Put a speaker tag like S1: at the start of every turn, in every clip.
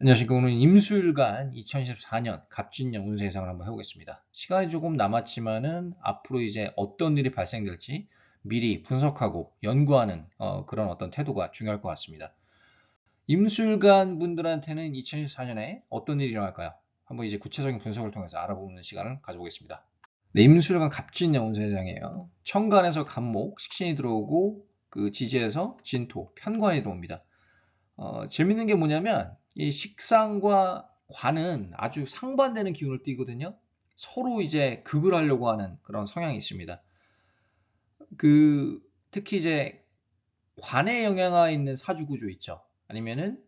S1: 안녕하십니까. 오늘 임수일간 2024년 갑진년 운세 예상을 한번 해보겠습니다. 시간이 조금 남았지만은 앞으로 이제 어떤 일이 발생될지 미리 분석하고 연구하는 그런 어떤 태도가 중요할 것 같습니다. 임수일간 분들한테는 2024년에 어떤 일이 일어날까요? 한번 이제 구체적인 분석을 통해서 알아보는 시간을 가져보겠습니다. 네, 임수일간 갑진년 운세 예상이에요. 천간에서 갑목, 식신이 들어오고 그 지지에서 진토, 편관이 들어옵니다. 재밌는 게 뭐냐면 이 식상과 관은 아주 상반되는 기운을 띠거든요. 서로 이제 극을 하려고 하는 그런 성향이 있습니다. 특히 이제 관에 영향이 있는 사주 구조 있죠. 아니면은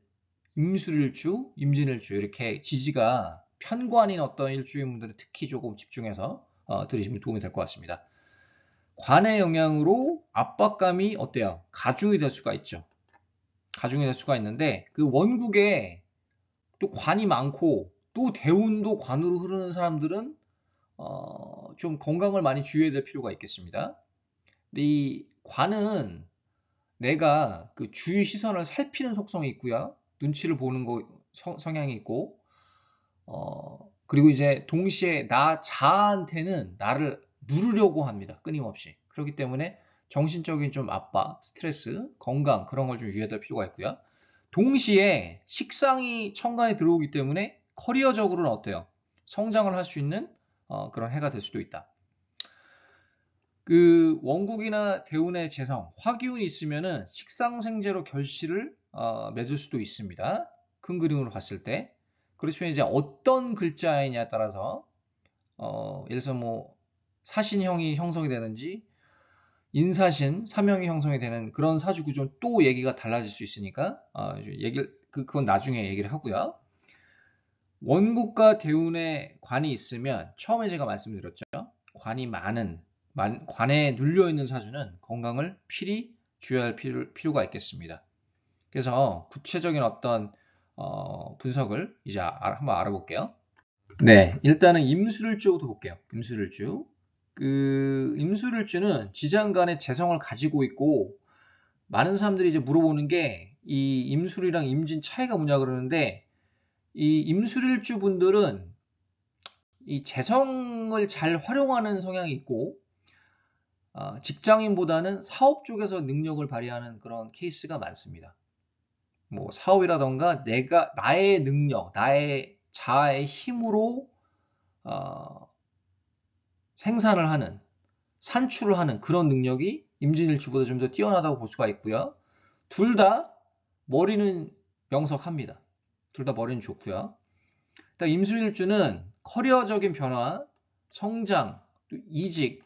S1: 임술일주, 임진일주 이렇게 지지가 편관인 어떤 일주인 분들은 특히 조금 집중해서 들으시면 도움이 될 것 같습니다. 관의 영향으로 압박감이 어때요? 가중이 될 수가 있죠. 가중이 될 수가 있는데 그 원국에 또 관이 많고 또 대운도 관으로 흐르는 사람들은 좀 건강을 많이 주의해야 될 필요가 있겠습니다. 근데 이 관은 내가 그 주위 시선을 살피는 속성이 있고요. 눈치를 보는 성향이 있고 그리고 이제 동시에 나 자아한테는 나를 누르려고 합니다. 끊임없이. 그렇기 때문에 정신적인 좀 압박, 스트레스, 건강 그런 걸 좀 유의해야 될 필요가 있고요. 동시에 식상이 천간에 들어오기 때문에 커리어적으로는 어때요? 성장을 할 수 있는 그런 해가 될 수도 있다. 그 원국이나 대운의 재성, 화기운이 있으면은 식상생재로 결실을 맺을 수도 있습니다. 큰 그림으로 봤을 때. 그렇지만 이제 어떤 글자이냐에 따라서 예를 들어서 뭐 사신형이 형성이 되는지 인사신, 사명이 형성이 되는 그런 사주 구조는 또 얘기가 달라질 수 있으니까 그건 나중에 얘기를 하고요. 원국과 대운의 관이 있으면 처음에 제가 말씀드렸죠. 관이 많은 관에 눌려 있는 사주는 건강을 필히 주의할 필요가 있겠습니다. 그래서 구체적인 어떤 분석을 이제 한번 알아볼게요. 네, 일단은 임술일주부터 볼게요. 임술일주. 임술일주는 지장간의 재성을 가지고 있고 많은 사람들이 이제 물어보는 게 이 임술이랑 임진 차이가 뭐냐 그러는데 이 임술일주 분들은 이 재성을 잘 활용하는 성향이 있고 직장인보다는 사업 쪽에서 능력을 발휘하는 그런 케이스가 많습니다. 뭐 사업이라던가 나의 능력, 나의 자아의 힘으로 생산을 하는, 산출을 하는 그런 능력이 임진일주보다 좀 더 뛰어나다고 볼 수가 있고요. 둘 다 머리는 명석합니다. 둘 다 머리는 좋고요. 임수일주는 커리어적인 변화, 성장, 또 이직,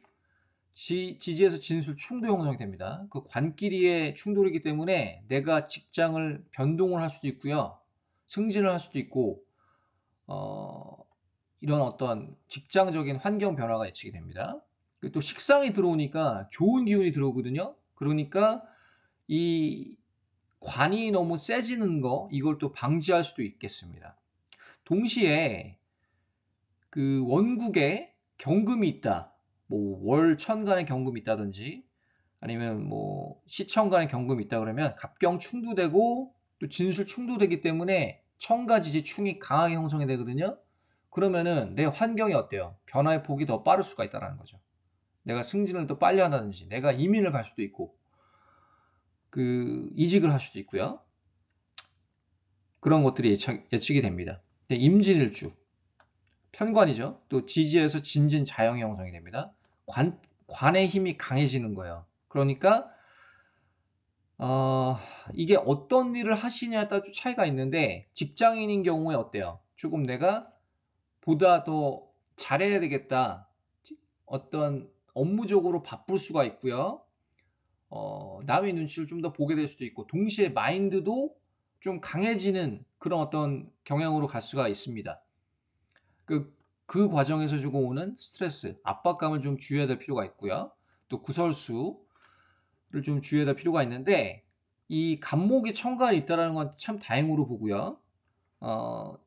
S1: 지지에서 진술 충도 형성이 됩니다. 그 관끼리의 충돌이기 때문에 내가 직장을 변동을 할 수도 있고요. 승진을 할 수도 있고 이런 어떤 직장적인 환경 변화가 예측이 됩니다. 또 식상이 들어오니까 좋은 기운이 들어오거든요. 그러니까 이 관이 너무 세지는 거 이걸 또 방지할 수도 있겠습니다. 동시에 그 원국에 경금이 있다. 뭐 월 천간에 경금이 있다든지 아니면 뭐 시천간에 경금이 있다 그러면 갑경 충두되고 또 진술 충두되기 때문에 천가지지 충이 강하게 형성이 되거든요. 그러면은 내 환경이 어때요? 변화의 폭이 더 빠를 수가 있다는 거죠. 내가 승진을 또 빨리 한다든지 내가 이민을 갈 수도 있고 이직을 할 수도 있고요. 그런 것들이 예측이 됩니다. 임진일주 편관이죠. 또 지지에서 진진 자영이 형성이 됩니다. 관의 힘이 강해지는 거예요. 그러니까 이게 어떤 일을 하시냐에 따라 좀 차이가 있는데 직장인인 경우에 어때요? 조금 내가 보다 더 잘해야 되겠다. 어떤 업무적으로 바쁠 수가 있고요. 남의 눈치를 좀 더 보게 될 수도 있고 동시에 마인드도 좀 강해지는 그런 어떤 경향으로 갈 수가 있습니다. 그 과정에서 주고 오는 스트레스, 압박감을 좀 주의해야 될 필요가 있고요. 또 구설수를 좀 주의해야 될 필요가 있는데 이 간목이 천간에 있다는 건 참 다행으로 보고요.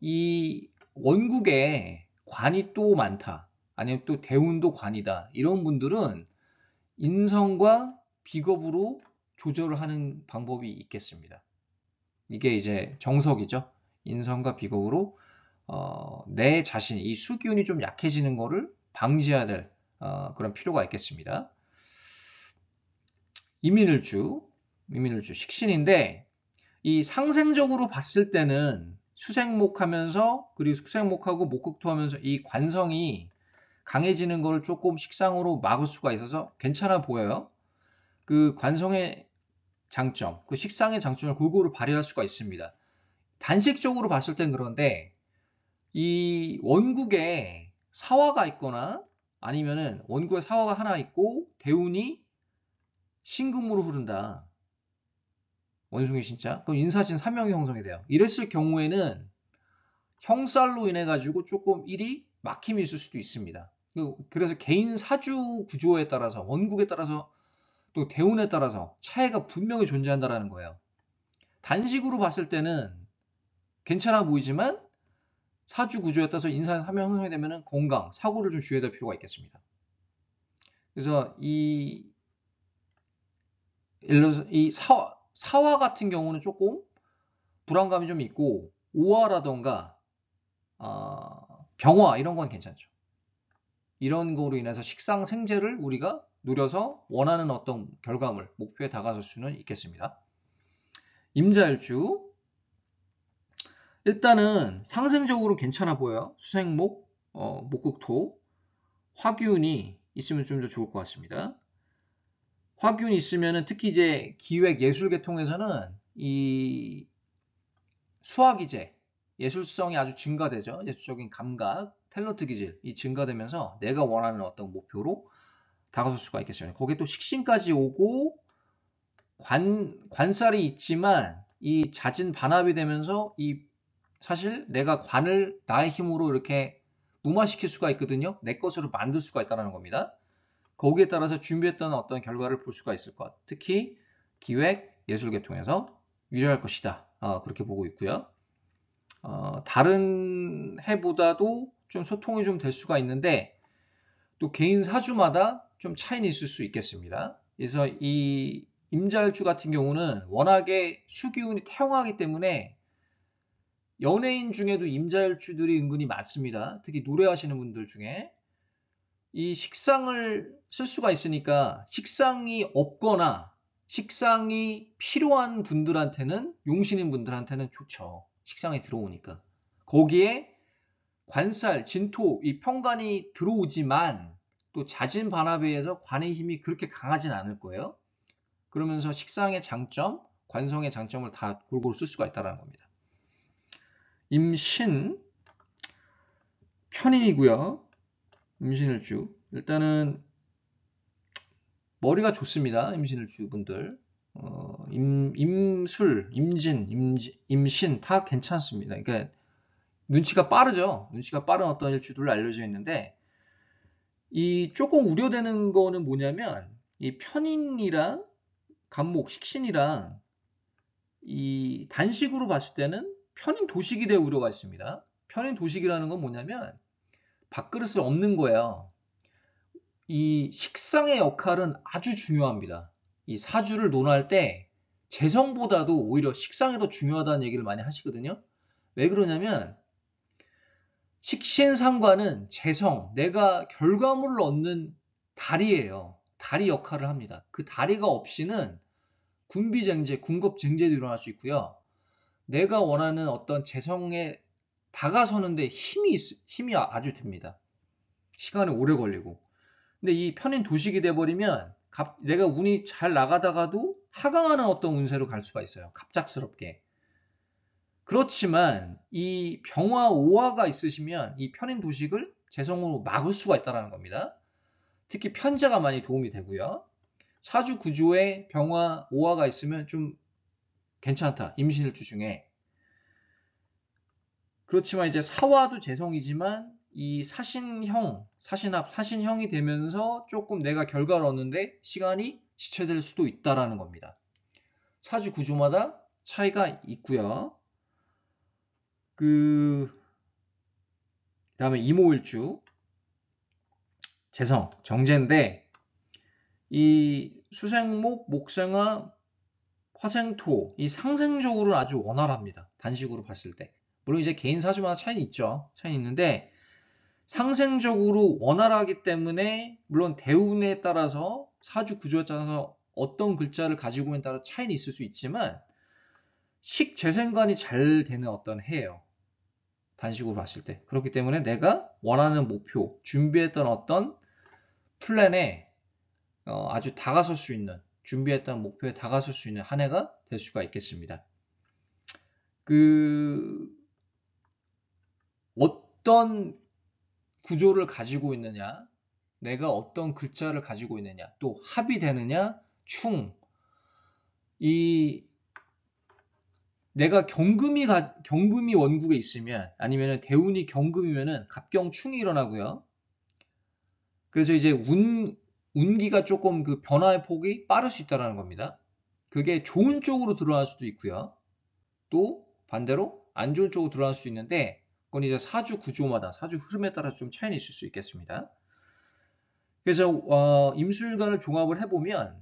S1: 이 원국에 관이 또 많다. 아니면 또 대운도 관이다. 이런 분들은 인성과 비겁으로 조절을 하는 방법이 있겠습니다. 이게 이제 정석이죠. 인선과 비겁으로 내 자신, 이 수기운이 좀 약해지는 거를 방지해야 될 그런 필요가 있겠습니다. 이민을주 식신인데 이 상생적으로 봤을 때는 수생목 하면서 그리고 숙생목하고 목극토 하면서 이 관성이 강해지는 걸 조금 식상으로 막을 수가 있어서 괜찮아 보여요. 그 관성의 장점, 그 식상의 장점을 골고루 발휘할 수가 있습니다. 단식적으로 봤을 땐 그런데 이 원국에 사화가 있거나 아니면은 원국에 사화가 하나 있고 대운이 신금으로 흐른다. 원숭이 신자. 그럼 인사신 3명이 형성이 돼요. 이랬을 경우에는 형살로 인해 가지고 조금 일이 막힘이 있을 수도 있습니다. 그래서 개인 사주 구조에 따라서 원국에 따라서 또 대운에 따라서 차이가 분명히 존재한다는 거예요. 단식으로 봤을 때는 괜찮아 보이지만 사주 구조에 따라서 인사는 3명 형성이 되면 건강, 사고를 좀 주의해야 될 필요가 있겠습니다. 그래서 예를 들어서 이 사화 같은 경우는 조금 불안감이 좀 있고 오화라던가 병화 이런 건 괜찮죠. 이런 거로 인해서 식상 생재를 우리가 노려서 원하는 어떤 결과물, 목표에 다가설 수는 있겠습니다. 임자일주 일단은 상생적으로 괜찮아 보여요. 수생목, 목극토, 화기운이 있으면 좀 더 좋을 것 같습니다. 화기운이 있으면 특히 이제 기획 예술 계통에서는 이 수화기제, 예술성이 아주 증가되죠. 예술적인 감각, 탤런트 기질이 증가되면서 내가 원하는 어떤 목표로 다가설 수가 있겠습니다. 거기에 또 식신까지 오고 관살이 있지만 이 잦은 반합이 되면서 이 사실 내가 관을 나의 힘으로 이렇게 무마시킬 수가 있거든요. 내 것으로 만들 수가 있다는 겁니다. 거기에 따라서 준비했던 어떤 결과를 볼 수가 있을 것. 특히 기획, 예술 계통에서 유리할 것이다. 그렇게 보고 있고요. 다른 해보다도 좀 소통이 좀 될 수가 있는데 또 개인 사주마다 좀 차이는 있을 수 있겠습니다. 그래서 이 임자일주 같은 경우는 워낙에 수기운이 태용하기 때문에 연예인 중에도 임자일주들이 은근히 많습니다. 특히 노래하시는 분들 중에 이 식상을 쓸 수가 있으니까 식상이 없거나 식상이 필요한 분들한테는 용신인 분들한테는 좋죠. 식상이 들어오니까. 거기에 관살, 진토, 이 평관이 들어오지만 또 잦은 반합에 의해서 관의 힘이 그렇게 강하진 않을 거예요. 그러면서 식상의 장점, 관성의 장점을 다 골고루 쓸 수가 있다는 겁니다. 임신, 편인이고요. 임신일주. 일단은 머리가 좋습니다. 임신일주 분들. 임술, 임신 다 괜찮습니다. 그러니까 눈치가 빠르죠. 눈치가 빠른 어떤 일주들로 알려져 있는데 이 조금 우려되는 거는 뭐냐면 이 편인이랑 간목, 식신이랑 이 단식으로 봤을 때는 편인 도식이 될 우려가 있습니다. 편인 도식이라는 건 뭐냐면 밥그릇을 엎는 거예요. 이 식상의 역할은 아주 중요합니다. 이 사주를 논할 때 재성보다도 오히려 식상이 더 중요하다는 얘기를 많이 하시거든요. 왜 그러냐면 식신상관은 재성, 내가 결과물을 얻는 다리예요. 다리 역할을 합니다. 그 다리가 없이는 군비쟁제, 군겁쟁제도 일어날 수 있고요. 내가 원하는 어떤 재성에 다가서는데 힘이 아주 듭니다. 시간이 오래 걸리고. 근데 이 편인 도식이 돼버리면 내가 운이 잘 나가다가도 하강하는 어떤 운세로 갈 수가 있어요. 갑작스럽게. 그렇지만 이 병화 오화가 있으시면 이 편인 도식을 재성으로 막을 수가 있다는 겁니다. 특히 편제가 많이 도움이 되고요. 사주 구조에 병화 오화가 있으면 좀 괜찮다. 임신일주 중에. 그렇지만 이제 사화도 재성이지만 이 사신형이 되면서 조금 내가 결과를 얻는데 시간이 지체될 수도 있다라는 겁니다. 사주 구조마다 차이가 있고요. 그다음에 이모일주 재성 정제인데 이 수생목, 목생화, 화생토 이 상생적으로는 아주 원활합니다. 단식으로 봤을 때 물론 이제 개인 사주마다 차이는 있죠. 차이는 있는데 상생적으로 원활하기 때문에 물론 대운에 따라서 사주 구조에 따라서 어떤 글자를 가지고 있는 따라 차이는 있을 수 있지만 식재생관이 잘 되는 어떤 해예요. 단식으로 봤을 때. 그렇기 때문에 내가 원하는 목표, 준비했던 어떤 플랜에 아주 다가설 수 있는, 준비했던 목표에 다가설 수 있는 한 해가 될 수가 있겠습니다. 어떤 구조를 가지고 있느냐, 내가 어떤 글자를 가지고 있느냐, 또 합이 되느냐, 내가 경금이 원국에 있으면, 아니면 대운이 경금이면은 갑경충이 일어나고요. 그래서 이제 운기가 조금 그 변화의 폭이 빠를 수 있다는 겁니다. 그게 좋은 쪽으로 들어갈 수도 있고요. 또 반대로 안 좋은 쪽으로 들어갈 수 있는데 그건 이제 사주 구조마다 사주 흐름에 따라 좀 차이는 있을 수 있겠습니다. 그래서 임술관을 종합을 해보면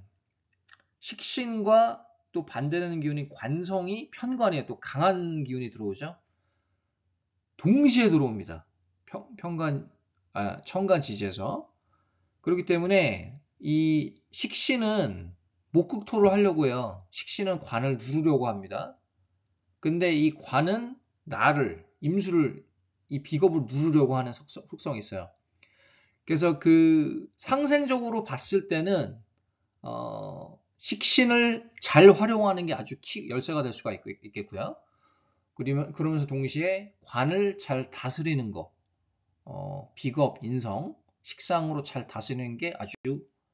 S1: 식신과 또 반대되는 기운이 관성이 편관에 또 강한 기운이 들어오죠. 동시에 들어옵니다. 천간지지에서. 그렇기 때문에 이 식신은 목극토를 하려고 해요. 식신은 관을 누르려고 합니다. 근데 이 관은 임수를, 이 비겁을 누르려고 하는 속성이 있어요. 그래서 그 상생적으로 봤을 때는 식신을 잘 활용하는 게 아주 열쇠가 될 수가 있겠고요. 그러면서 동시에 관을 잘 다스리는 거, 비겁, 인성, 식상으로 잘 다스리는 게 아주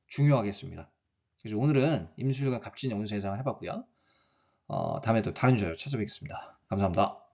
S1: 중요하겠습니다. 그래서 오늘은 임술과 갑진의 운세 예상을 해봤고요. 다음에 또 다른 주제로 찾아뵙겠습니다. 감사합니다.